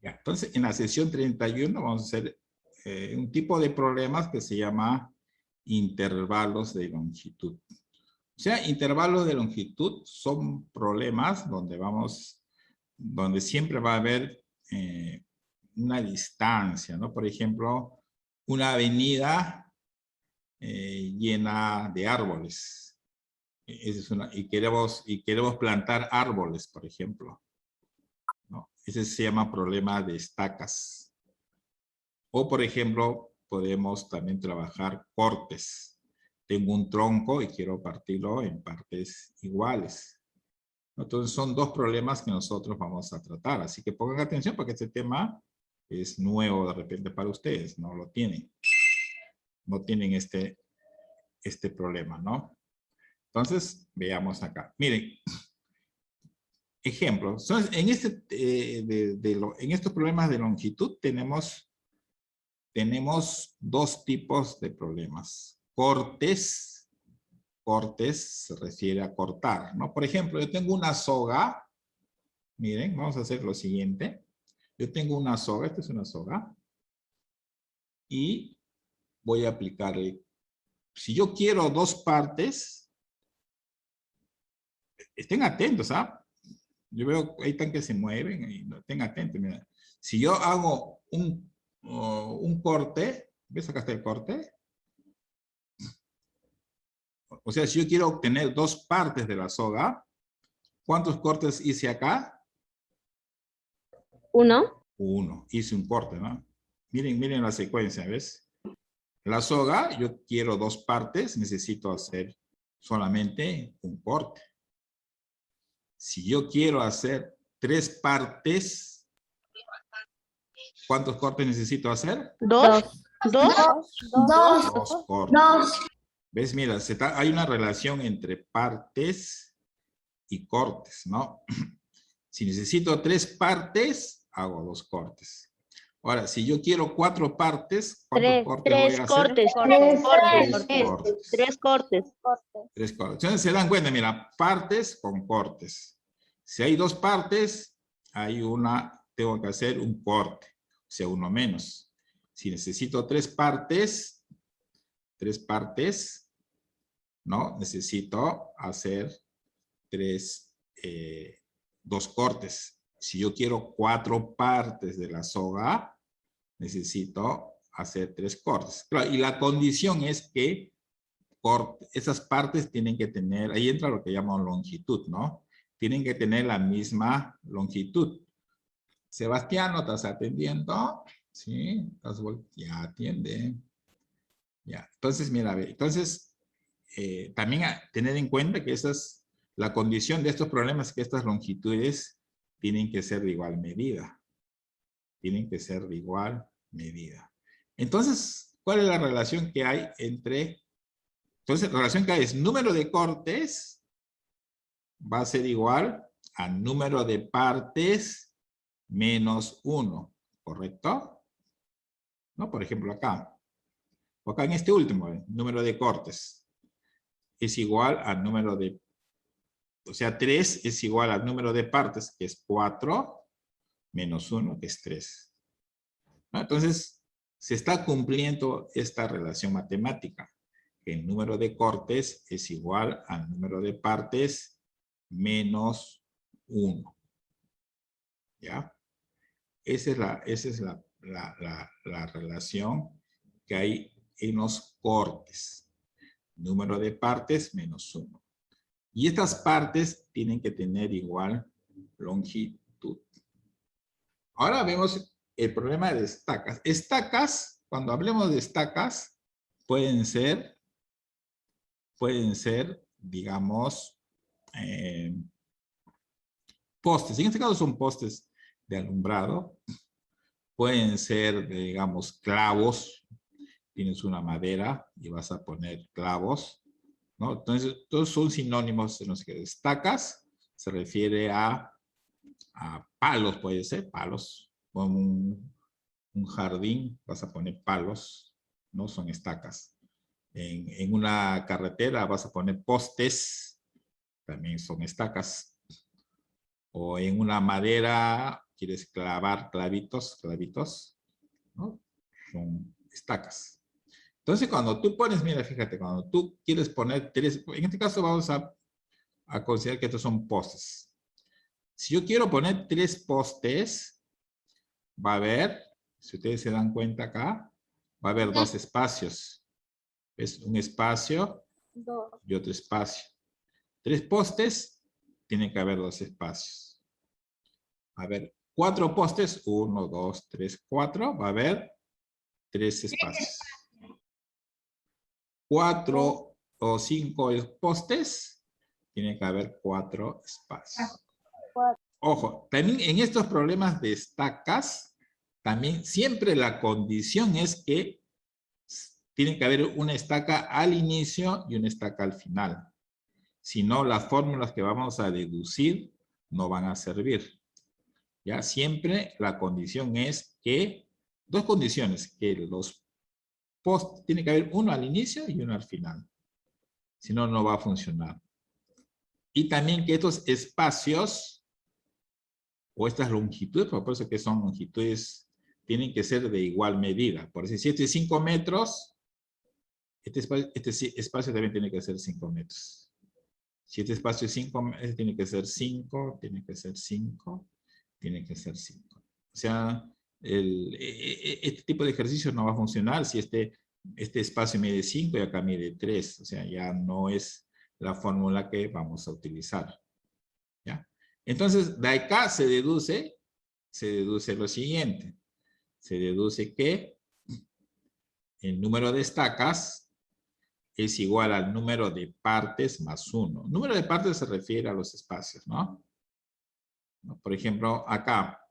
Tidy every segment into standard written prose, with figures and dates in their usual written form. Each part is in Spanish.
Ya, entonces, en la sesión 31 vamos a hacer un tipo de problemas que se llama intervalos de longitud. O sea, intervalos de longitud son problemas donde siempre va a haber una distancia, ¿no? Por ejemplo, una avenida llena de árboles. Y queremos plantar árboles, por ejemplo, ¿no? Ese se llama problema de estacas. O, por ejemplo, podemos también trabajar cortes. Tengo un tronco y quiero partirlo en partes iguales. Entonces, son dos problemas que nosotros vamos a tratar. Así que pongan atención porque este tema es nuevo de repente para ustedes. No lo tienen. No tienen este problema, ¿no? Entonces, veamos acá. Miren, ejemplos. En estos problemas de longitud tenemos dos tipos de problemas. Cortes se refiere a cortar, ¿no? Por ejemplo, yo tengo una soga. Miren, vamos a hacer lo siguiente. Yo tengo una soga, esta es una soga. Y voy a aplicarle. Si yo quiero dos partes, estén atentos, ¿ah? Yo veo, hay tanques que se mueven y no, estén atentos. Mira. Si yo hago un corte, ¿ves acá está el corte? O sea, si yo quiero obtener dos partes de la soga, ¿cuántos cortes hice acá? Uno. Uno. Hice un corte, ¿no? Miren la secuencia, ¿ves? La soga, yo quiero dos partes, necesito hacer solamente un corte. Si yo quiero hacer tres partes, ¿cuántos cortes necesito hacer? Dos. Dos cortes. ¿Ves? Mira, hay una relación entre partes y cortes, ¿no? Si necesito tres partes, hago dos cortes. Ahora, si yo quiero cuatro partes, ¿cuántos cortes voy a hacer? Tres cortes. Tres cortes. Entonces se dan cuenta, mira, partes con cortes. Si hay dos partes, tengo que hacer un corte, o sea, uno menos. Si necesito tres partes, ¿no? Necesito hacer dos cortes. Si yo quiero cuatro partes de la soga, necesito hacer tres cortes. Claro, y la condición es que esas partes tienen que tener, ahí entra lo que llamamos longitud, ¿no? Tienen que tener la misma longitud. Sebastián, ¿no estás atendiendo? Sí, ya atiende. Ya, entonces, mira, a ver, entonces, también tener en cuenta que la condición de estos problemas es que estas longitudes tienen que ser de igual medida. Tienen que ser de igual medida. Entonces, ¿cuál es la relación que hay entre... Entonces, la relación que hay es número de cortes va a ser igual a número de partes menos 1, ¿correcto? ¿No? Por ejemplo, acá. O acá en este último, número de cortes es igual al número de... O sea, 3 es igual al número de partes, que es 4, menos 1, que es 3. ¿No? Entonces, se está cumpliendo esta relación matemática. El número de cortes es igual al número de partes menos 1. ¿Ya? Esa es la relación que hay en los cortes. Número de partes menos 1. Y estas partes tienen que tener igual longitud. Ahora vemos el problema de estacas. Estacas, cuando hablemos de estacas, pueden ser, digamos, postes. En este caso son postes de alumbrado. Pueden ser, digamos, clavos. Tienes una madera y vas a poner clavos, ¿no? Entonces, todos son sinónimos en los que estacas se refiere a palos, puede ser, palos. Con un jardín vas a poner palos, ¿no? Son estacas. En una carretera vas a poner postes, también son estacas. O en una madera quieres clavar clavitos, ¿no? Son estacas. Entonces, cuando tú pones, mira, fíjate, cuando tú quieres poner 3, en este caso vamos a considerar que estos son postes. Si yo quiero poner 3 postes, va a haber, si ustedes se dan cuenta acá, va a haber 2 espacios. Es un espacio y otro espacio. 3 postes, tiene que haber 2 espacios. A ver, 4 postes, 1, 2, 3, 4, va a haber 3 espacios. 4 o 5 postes, tiene que haber 4 espacios. Ojo, también en estos problemas de estacas, también siempre la condición es que tiene que haber una estaca al inicio y una estaca al final. Si no, las fórmulas que vamos a deducir no van a servir. ¿Ya? Siempre la condición es que, 2 condiciones, que los postes, tiene que haber uno al inicio y uno al final. Si no, no va a funcionar. Y también que estos espacios o estas longitudes, por eso que son longitudes, tienen que ser de igual medida. Por decir, si este es 5 metros, este espacio también tiene que ser 5 metros. Si este espacio es 5, este tiene que ser 5, tiene que ser 5, tiene que ser 5. O sea, este tipo de ejercicio no va a funcionar si este espacio mide 5 y acá mide 3. O sea, ya no es la fórmula que vamos a utilizar. ¿Ya? Entonces, de acá se deduce lo siguiente. Se deduce que el número de estacas es igual al número de partes más 1. Número de partes se refiere a los espacios, ¿no? Por ejemplo, acá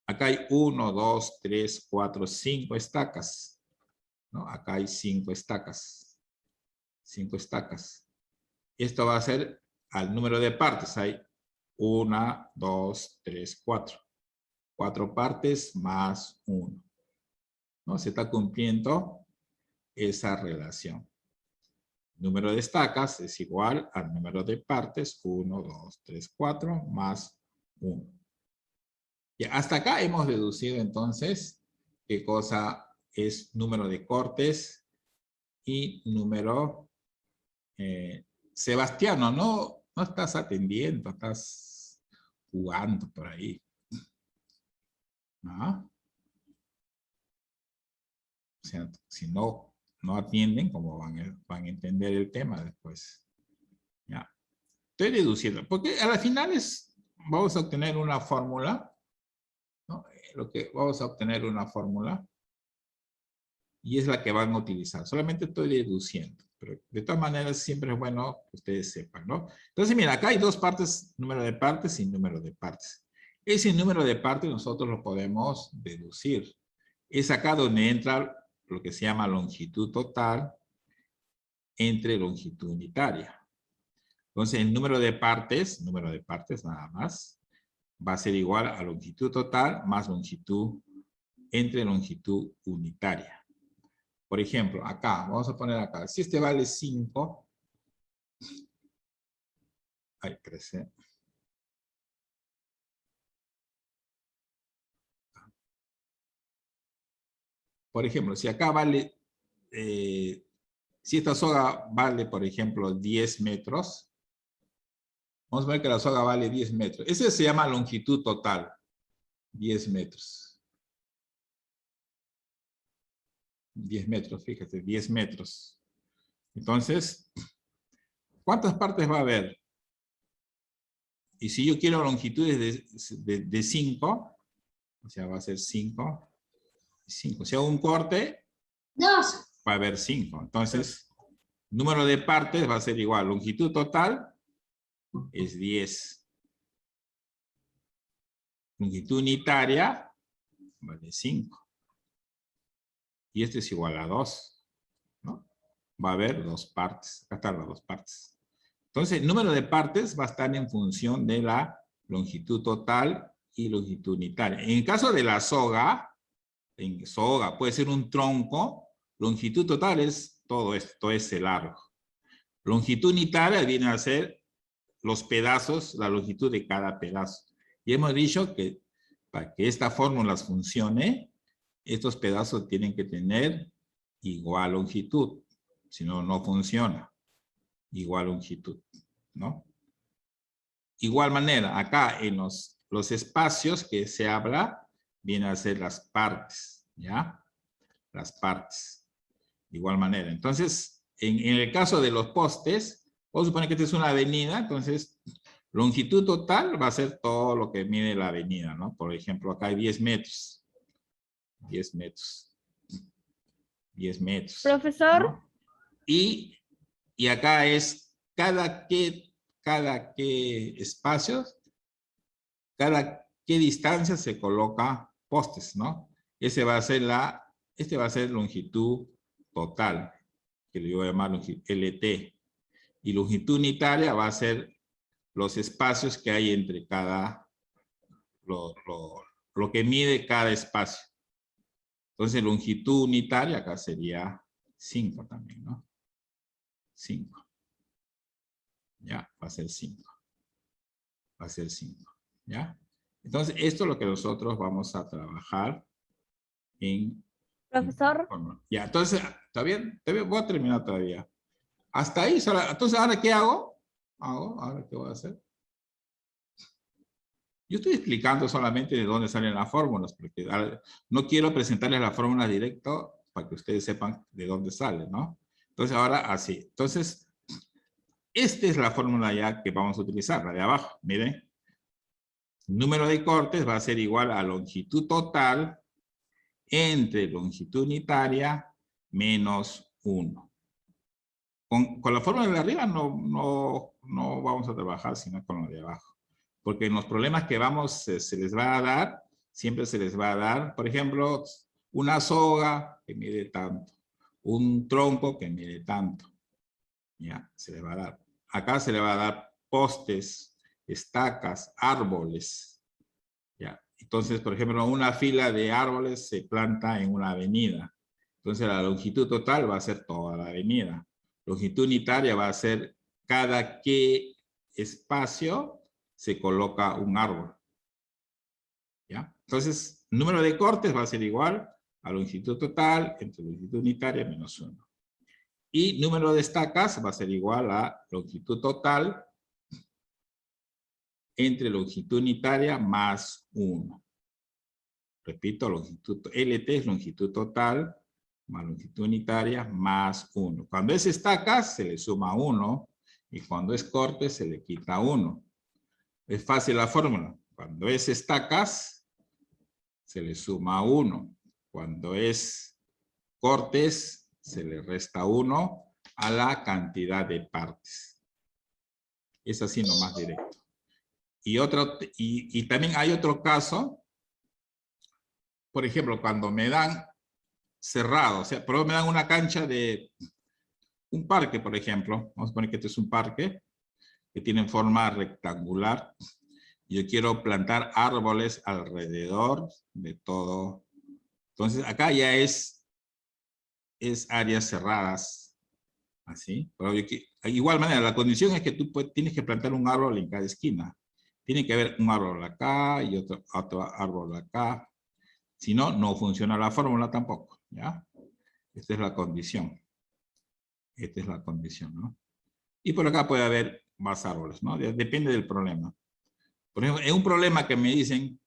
hay 1, 2, 3, 4, 5 estacas. ¿No? Acá hay 5 estacas. 5 estacas. Esto va a ser al número de partes. Hay 1, 2, 3, 4. 4 partes más 1. ¿No? Se está cumpliendo esa relación. Número de estacas es igual al número de partes, 1, 2, 3, 4, más 1. Y hasta acá hemos deducido entonces qué cosa es número de cortes y número Sebastiano, no estás atendiendo, estás jugando por ahí. ¿No? O sea, si no atienden, ¿cómo van a entender el tema después? Ya. Estoy deduciendo, porque a las finales vamos a obtener una fórmula, ¿no? Vamos a obtener una fórmula y es la que van a utilizar. Solamente estoy deduciendo, pero de todas maneras siempre es bueno que ustedes sepan, ¿no? Entonces, mira, acá hay 2 partes, número de partes y número de partes. Ese número de partes nosotros lo podemos deducir. Es acá donde entra lo que se llama longitud total entre longitud unitaria. Entonces, el número de partes nada más, va a ser igual a longitud total más longitud entre longitud unitaria. Por ejemplo, acá, vamos a poner acá, si este vale 5, ahí crece. Por ejemplo, si acá vale, si esta soga vale, por ejemplo, 10 metros, vamos a ver que la soga vale 10 metros. Ese se llama longitud total, 10 metros. 10 metros, fíjate, 10 metros. Entonces, ¿cuántas partes va a haber? Y si yo quiero longitudes de 5, o sea, va a ser 5, 5. Si hago un corte, 2. Va a haber 5. Entonces, número de partes va a ser igual. Longitud total es 10. Longitud unitaria vale 5. Y este es igual a 2. ¿No? Va a haber 2 partes. Acá están las 2 partes. Entonces, el número de partes va a estar en función de la longitud total y longitud unitaria. En el caso de la soga, puede ser un tronco, longitud total es todo esto, todo ese largo. Longitud unitaria viene a ser los pedazos, la longitud de cada pedazo. Y hemos dicho que para que esta fórmula funcione, estos pedazos tienen que tener igual longitud. Si no, no funciona. Igual longitud, ¿no? Igual manera, acá en los espacios que se habla, vienen a ser las partes, ¿ya? Las partes. De igual manera. Entonces, en el caso de los postes, vamos a suponer que esta es una avenida, entonces, longitud total va a ser todo lo que mide la avenida, ¿no? Por ejemplo, acá hay 10 metros. 10 metros. 10 metros. Profesor. ¿No? Y acá es cada qué espacios, cada qué distancia se coloca postes, ¿no? Este va a ser longitud total, que le voy a llamar LT. Y longitud unitaria va a ser los espacios que hay entre cada, lo que mide cada espacio. Entonces, longitud unitaria acá sería 5 también, ¿no? 5. Ya, va a ser 5. Va a ser 5, ¿ya? Entonces, esto es lo que nosotros vamos a trabajar en... Profesor. Ya, entonces, ¿está bien? Voy a terminar todavía. Hasta ahí, entonces, ¿ahora qué hago? ¿Ahora qué voy a hacer? Yo estoy explicando solamente de dónde salen las fórmulas, porque no quiero presentarles la fórmula directo para que ustedes sepan de dónde salen, ¿no? Entonces, ahora así. Entonces, esta es la fórmula ya que vamos a utilizar, la de abajo. Miren. Número de cortes va a ser igual a longitud total entre longitud unitaria menos 1. Con la fórmula de arriba no vamos a trabajar, sino con la de abajo. Porque en los problemas que se les va a dar, siempre se les va a dar, por ejemplo, una soga que mide tanto, un tronco que mide tanto. Ya, se les va a dar. Acá se le va a dar postes, estacas, árboles. Ya. Entonces, por ejemplo, una fila de árboles se planta en una avenida. Entonces, la longitud total va a ser toda la avenida. Longitud unitaria va a ser cada qué espacio se coloca un árbol. ¿Ya? Entonces, número de cortes va a ser igual a longitud total entre longitud unitaria menos 1. Y número de estacas va a ser igual a longitud total entre longitud unitaria más 1. Repito, longitud LT es longitud total más longitud unitaria más 1. Cuando es estacas se le suma 1 y cuando es corte se le quita 1. Es fácil la fórmula. Cuando es estacas se le suma 1. Cuando es cortes se le resta 1 a la cantidad de partes. Es así nomás directo. Y también hay otro caso. Por ejemplo, cuando me dan cerrado, o sea, pero me dan una cancha de un parque, por ejemplo. Vamos a poner que este es un parque que tiene forma rectangular. Yo quiero plantar árboles alrededor de todo. Entonces, acá ya es áreas cerradas. Así. Pero de igual manera, la condición es que tú tienes que plantar un árbol en cada esquina. Tiene que haber un árbol acá y otro árbol acá. Si no, no funciona la fórmula tampoco, ¿ya? Esta es la condición. Esta es la condición, ¿no? Y por acá puede haber más árboles, ¿no? Depende del problema. Por ejemplo, en un problema que me dicen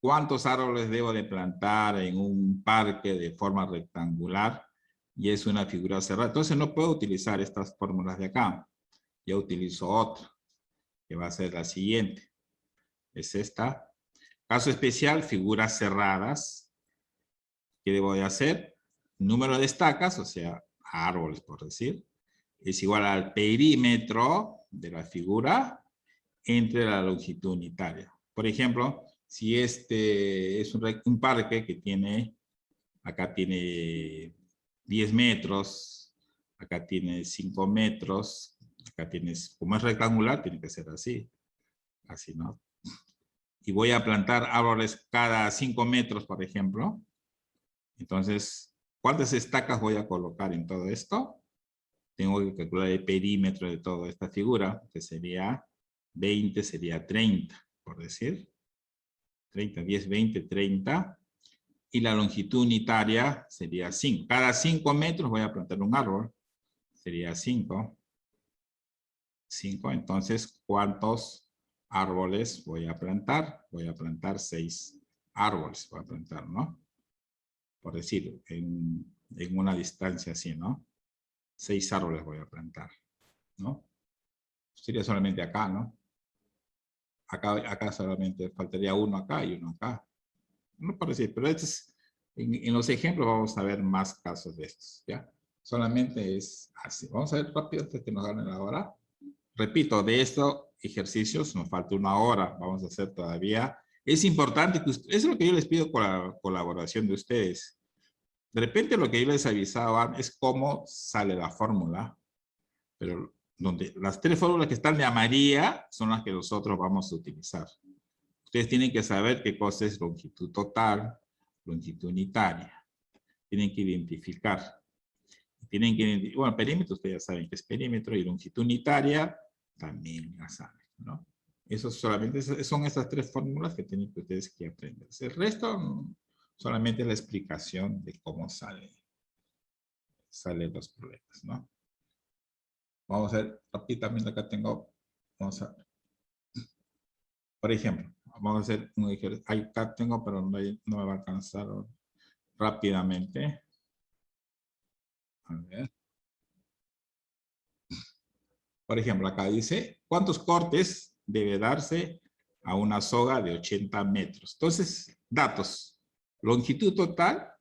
cuántos árboles debo de plantar en un parque de forma rectangular y es una figura cerrada. Entonces no puedo utilizar estas fórmulas de acá. Yo utilizo otra, que va a ser la siguiente. Es esta. Caso especial, figuras cerradas. ¿Qué debo de hacer? Número de estacas, o sea, árboles por decir, es igual al perímetro de la figura entre la longitud unitaria. Por ejemplo, si este es un parque que tiene, acá tiene 10 metros, acá tiene 5 metros, acá tienes, como es rectangular, tiene que ser así, así, ¿no? Y voy a plantar árboles cada 5 metros, por ejemplo. Entonces, ¿cuántas estacas voy a colocar en todo esto? Tengo que calcular el perímetro de toda esta figura, que sería 20, sería 30, por decir. 30, 10, 20, 30. Y la longitud unitaria sería 5. Cada 5 metros voy a plantar un árbol. Sería 5. 5. Entonces, ¿cuántos árboles voy a plantar? Voy a plantar 6 árboles. Voy a plantar, ¿no? Por decir, en una distancia así, ¿no? 6 árboles voy a plantar, ¿no? Sería solamente acá, ¿no? Acá solamente faltaría uno acá y uno acá. No por decir, pero en los ejemplos vamos a ver más casos de estos, ¿ya? Solamente es así. Vamos a ver rápido antes que nos ganen la hora. Repito, de estos ejercicios nos falta una hora. Vamos a hacer todavía. Es importante que eso es lo que yo les pido con la colaboración de ustedes. De repente lo que yo les avisaba es cómo sale la fórmula, pero donde las 3 fórmulas que están de amarilla son las que nosotros vamos a utilizar. Ustedes tienen que saber qué cosa es longitud total, longitud unitaria. Tienen que identificar. Bueno, perímetro, ustedes ya saben que es perímetro, y longitud unitaria también ya saben, ¿no? Eso solamente son esas 3 fórmulas que tienen que ustedes que aprender. El resto solamente es la explicación de cómo salen los problemas, ¿no? Vamos a ver rápidamente, acá tengo, vamos a ver. Por ejemplo, vamos a hacer un ejercicio. Acá tengo, pero no me va a alcanzar rápidamente. A ver. Por ejemplo, acá dice, ¿cuántos cortes debe darse a una soga de 80 metros? Entonces, datos. Longitud total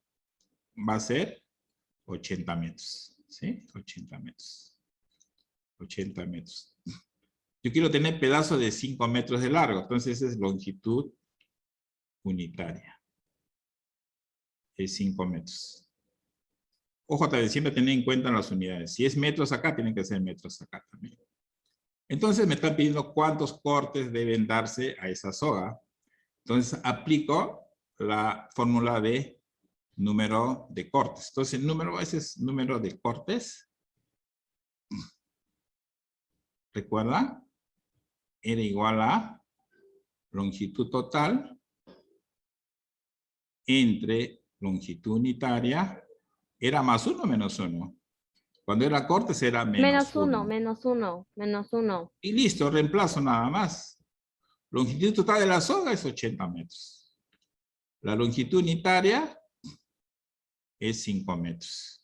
va a ser 80 metros. ¿Sí? 80 metros. 80 metros. Yo quiero tener pedazos de 5 metros de largo. Entonces, esa es longitud unitaria. Es 5 metros. Ojo, también siempre tener en cuenta las unidades. Si es metros acá, tienen que ser metros acá también. Entonces me están pidiendo cuántos cortes deben darse a esa soga. Entonces aplico la fórmula de número de cortes. Entonces ese es número de cortes. ¿Recuerdan? Era igual a longitud total entre longitud unitaria. ¿Era más 1 o menos 1? Cuando era cortes era menos 1. Menos uno. Y listo, reemplazo nada más. Longitud total de la soga es 80 metros. La longitud unitaria es 5 metros.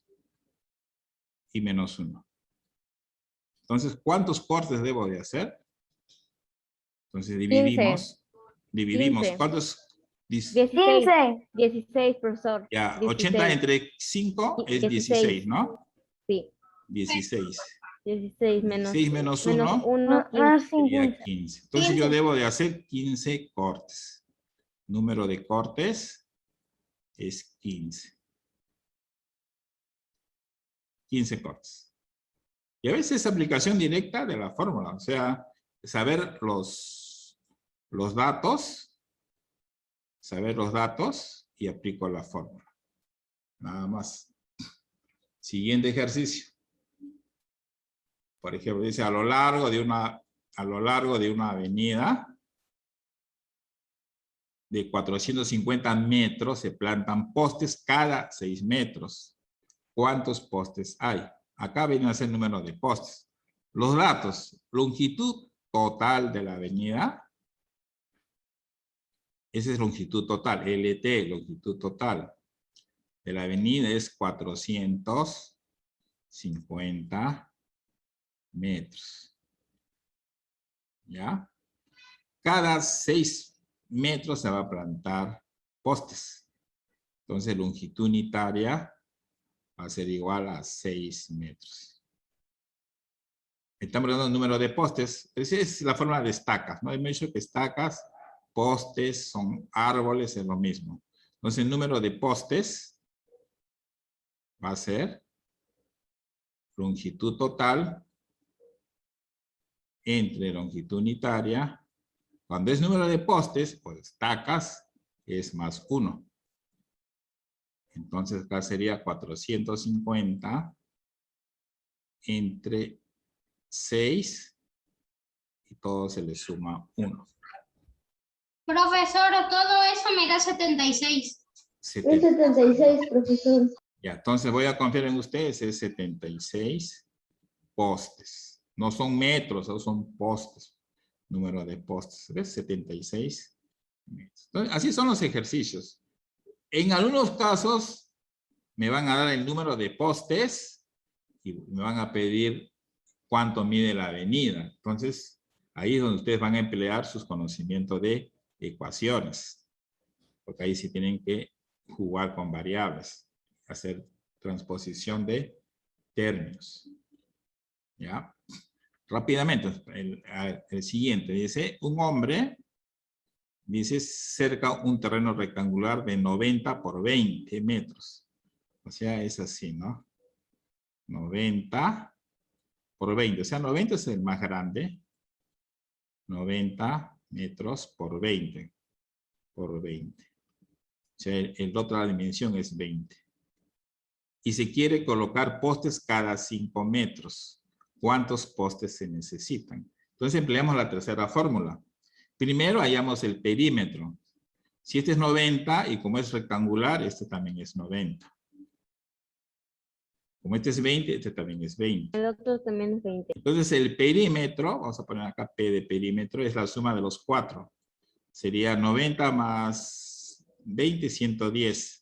Y menos 1. Entonces, ¿cuántos cortes debo de hacer? Entonces dividimos. 15. ¿Cuántos? 16, profesor. Ya, 16. 80 entre 5 es 16, ¿no? Sí. 16. 16 16 menos 1 1, sería 15. Entonces yo debo de hacer 15 cortes. Número de cortes es 15. 15 cortes. Y a veces es aplicación directa de la fórmula. O sea, saber los datos. Saber los datos y aplico la fórmula. Nada más. Siguiente ejercicio. Por ejemplo, dice a lo largo de una avenida de 450 metros se plantan postes cada 6 metros. ¿Cuántos postes hay? Acá viene a ser el número de postes. Los datos, longitud total de la avenida. Esa es longitud total, LT, longitud total de la avenida es 450 metros. ¿Ya? Cada 6 metros se va a plantar postes. Entonces, longitud unitaria va a ser igual a 6 metros. Estamos hablando del número de postes. Esa es la forma de estacas, ¿no? He dicho que estacas, postes, son árboles, es lo mismo. Entonces, el número de postes va a ser longitud total entre longitud unitaria. Cuando es número de postes o estacas, es más 1. Entonces acá sería 450 entre 6 y todo se le suma 1. Profesor, todo eso me da 76. Es 76, profesor. Ya, entonces voy a confiar en ustedes, es 76 postes. No son metros, son postes. Número de postes, ¿ves? 76 metros. Entonces, así son los ejercicios. En algunos casos me van a dar el número de postes y me van a pedir cuánto mide la avenida. Entonces, ahí es donde ustedes van a emplear sus conocimientos de ecuaciones. Porque ahí sí tienen que jugar con variables, hacer transposición de términos. ¿Ya? Rápidamente, el siguiente dice, un hombre, dice, cerca un terreno rectangular de 90 por 20 metros. O sea, es así, ¿no? 90 por 20, o sea, 90 es el más grande. 90 metros por 20. Por 20. O sea, el otra dimensión es 20. Y se quiere colocar postes cada 5 metros. ¿Cuántos postes se necesitan? Entonces empleamos la tercera fórmula. Primero hallamos el perímetro. Si este es 90 y como es rectangular, este también es 90. Como este es 20, este también es 20. El otro también es 20. Entonces el perímetro, vamos a poner acá P de perímetro, es la suma de los 4. Sería 90 más 20, 110.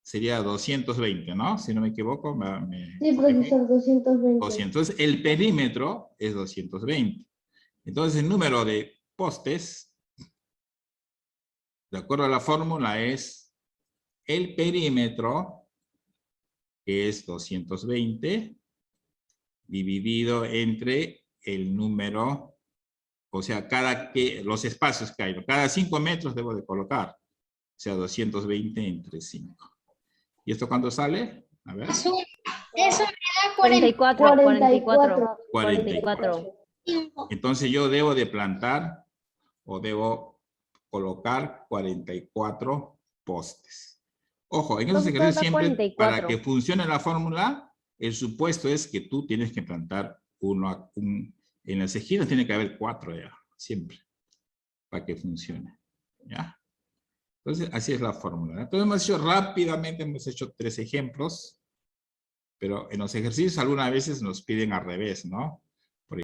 Sería 220, ¿no? Si no me equivoco. Sí, profesor, 220. 200. Entonces el perímetro es 220. Entonces el número de postes, de acuerdo a la fórmula, es el perímetro, que es 220, dividido entre el número, o sea, los espacios que hay. Cada 5 metros debo de colocar. O sea, 220 entre 5. ¿Y esto cuándo sale? A ver. Eso me da 44. 44. Entonces yo debo de plantar o debo colocar 44 postes. Ojo, en esos ejercicios siempre, para que funcione la fórmula, el supuesto es que tú tienes que plantar en las esquinas tiene que haber 4 ya, siempre, para que funcione. ¿Ya? Entonces, así es la fórmula. Entonces, hemos hecho 3 ejemplos, pero en los ejercicios algunas veces nos piden al revés, ¿no?